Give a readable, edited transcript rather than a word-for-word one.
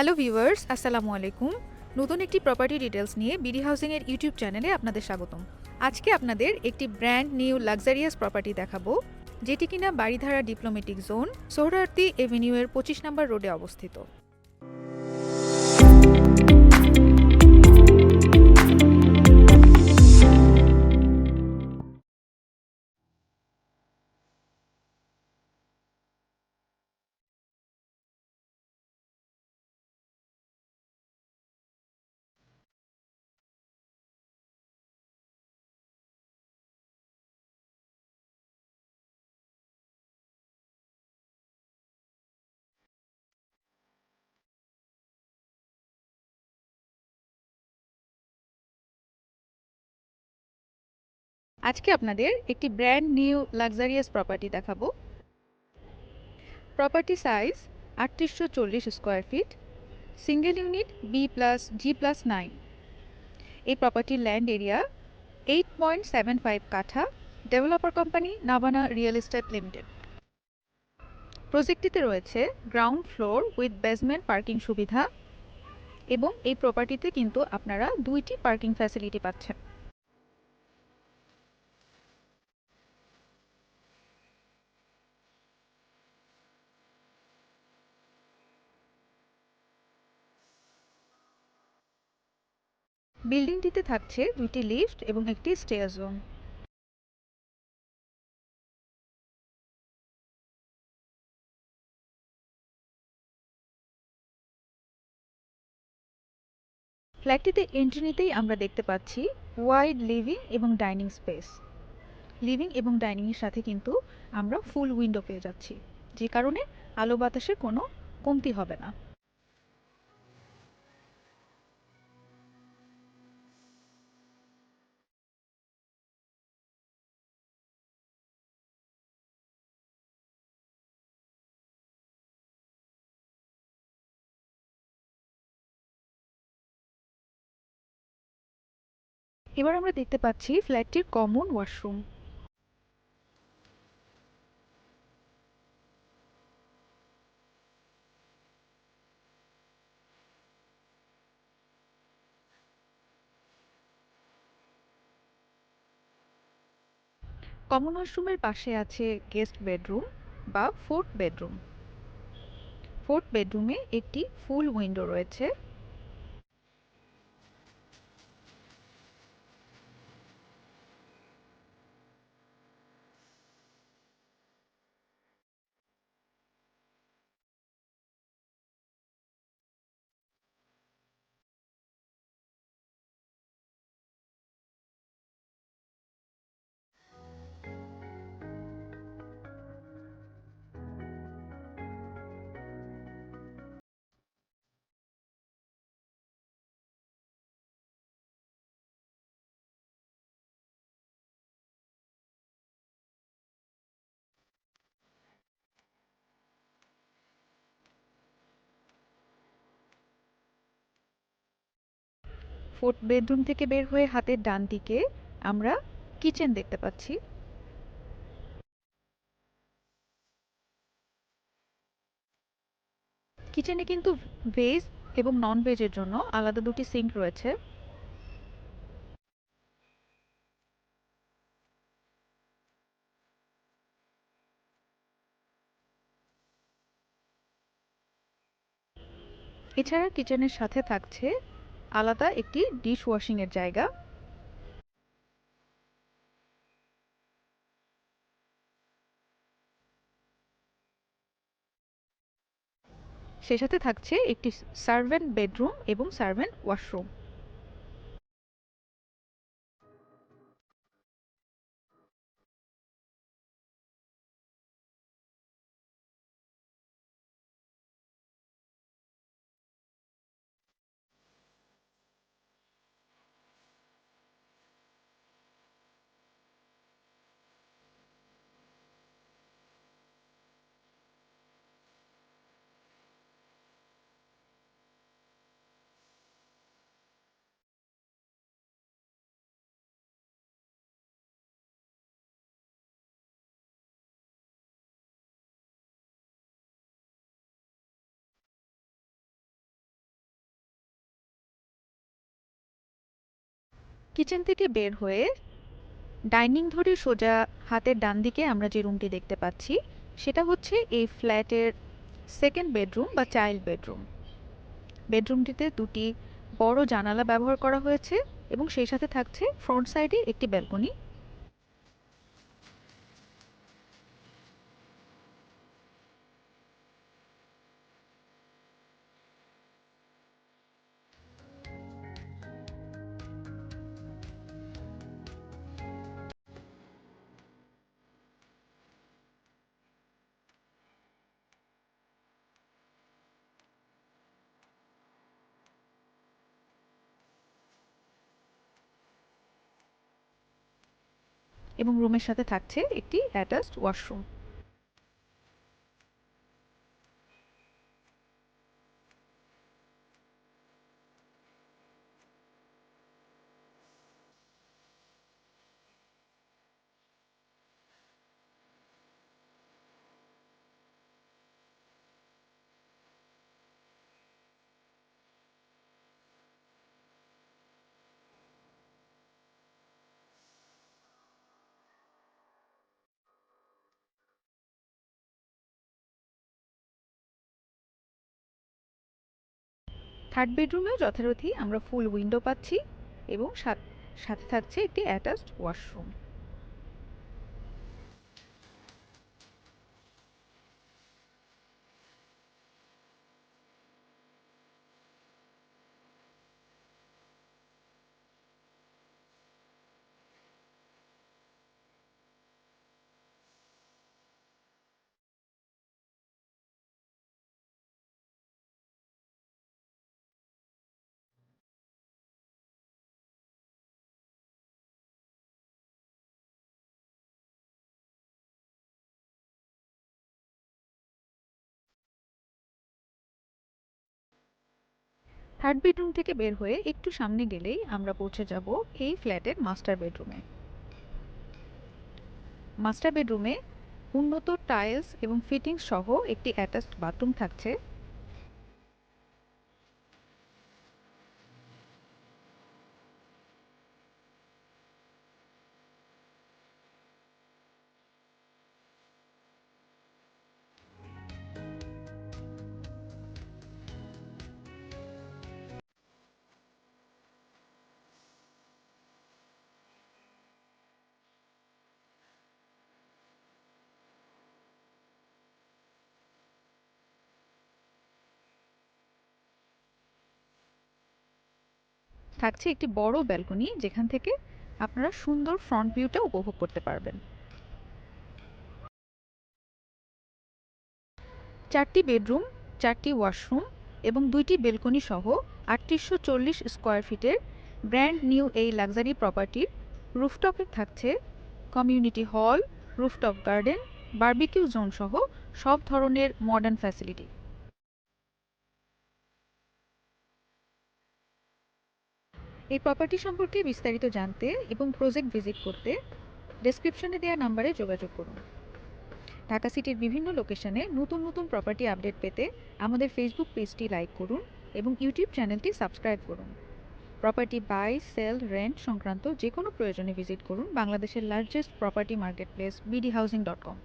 Hello viewers, আসসালামু আলাইকুম। নতুন একটি প্রপার্টি ডিটেলস নিয়ে বিডি হাউসিংয়ের ইউটিউব চ্যানেলে আপনাদের স্বাগতম। আজকে আপনাদের একটি ব্র্যান্ড নিউ লাক্সারিয়াস প্রপার্টি দেখাবো, যেটি কিনা বারিধারা ডিপ্লোম্যাটিক জোন, সোহরাওয়ার্দী এভিনিউয়ের 25 নম্বর রোডে অবস্থিত। আজকে আপনাদের একটি ব্র্যান্ড নিউ লাক্সারিয়াস প্রপার্টি দেখাবো। Property size ৩৮40 square feet, single unit B+G+9। এই প্রপার্টির ল্যান্ড এরিয়া 8.75 কাঠা। Developer company Navana real estate limited. প্রজেক্টটিতে রয়েছে ground floor with basement parking সুবিধা, এবং এই প্রপার্টিতে কিন্তু আপনারা 2টি পার্কিং ফ্যাসিলিটি পাচ্ছেন। বিল্ডিংটিতে থাকছে 2টি লিফট এবং একটি স্টেয়ার জোন। ফ্ল্যাটটিতে এন্ট্রি নিতেই আমরা দেখতে পাচ্ছি ওয়াইড লিভিং এবং ডাইনিং স্পেস। লিভিং এবং ডাইনিংয়ের সাথে কিন্তু আমরা ফুল উইন্ডো পেয়ে যাচ্ছি, যে কারণে আলো বাতাসের কোনো কমতি হবে না। এবার আমরা দেখতে পাচ্ছি ফ্ল্যাটটির কমন ওয়াশরুম। কমন ওয়াশরুমের পাশে আছে গেস্ট বেডরুম বা ফোর্থ বেডরুম। ফোর্থ বেডরুমে একটি ফুল উইন্ডো রয়েছে। ফোর্থ বেডরুম থেকে বের হয়ে হাতের ডান দিকে আমরা কিচেন দেখতে পাচ্ছি। কিচেনে কিন্তু ভেজ এবং নন ভেজের জন্য আলাদা 2টি সিঙ্ক রয়েছে। এছাড়া কিচেনের সাথে থাকছে আলাদা একটি ডিশ ওয়াশিং এর জায়গা। সে সাথে থাকছে একটি সার্ভেন্ট বেডরুম এবং সার্ভেন্ট ওয়াশরুম। কিচেন থেকে বের হয়ে ডাইনিং ধরে সোজা হাতের ডান দিকে আমরা যে রুমটি দেখতে পাচ্ছি সেটা হচ্ছে এই ফ্ল্যাটের সেকেন্ড বেডরুম বা চাইল্ড বেডরুম। বেডরুমটিতে দুটি বড় জানালা ব্যবহার করা হয়েছে এবং সেই সাথে থাকছে ফ্রন্ট সাইডে একটি ব্যালকনি। এবং রুমের সাথে থাকছে একটি অ্যাটাচড ওয়াশরুম। থার্ড বেডরুমেও যথারীতি আমরা ফুল উইন্ডো পাচ্ছি এবং সাথে থাকছে একটি অ্যাটাচড ওয়াশরুম। থার্ড বেডরুম থেকে বের হয়ে একটু সামনে গেলেই আমরা পৌঁছে যাব এই ফ্ল্যাটের মাস্টার বেডরুমে। মাস্টার বেডরুমে উন্নত টাইলস এবং ফিটিংস সহ একটি অ্যাটাচড বাথরুম থাকছে। থাকছে একটি বড় ব্যালকনি যেখান থেকে আপনারা সুন্দর ফ্রন্ট ভিউটা উপভোগ করতে পারবেন। 4টি বেডরুম, 4টি ওয়াশরুম এবং 2টি বেলকনি সহ ৩৮৪০ স্কোয়ার ফিটের ব্র্যান্ড নিউ এই লাক্সারি প্রপার্টির রুফটপে থাকছে community hall, rooftop garden, barbecue zone সহ সব ধরনের মডার্ন ফ্যাসিলিটি। এই প্রপার্টি সম্পর্কে বিস্তারিত জানতে এবং প্রজেক্ট ভিজিট করতে ডেসক্রিপশনে দেওয়া নাম্বারে যোগাযোগ করুন। ঢাকা সিটির বিভিন্ন লোকেশনে নতুন নতুন প্রপার্টি আপডেট পেতে আমাদের ফেসবুক পেজটি লাইক করুন এবং ইউটিউব চ্যানেলটি সাবস্ক্রাইব করুন। প্রপার্টি বাই, সেল, রেন্ট সংক্রান্ত যে কোনো প্রয়োজনে ভিজিট করুন বাংলাদেশের লার্জেস্ট প্রপার্টি মার্কেটপ্লেস BDHousing.com।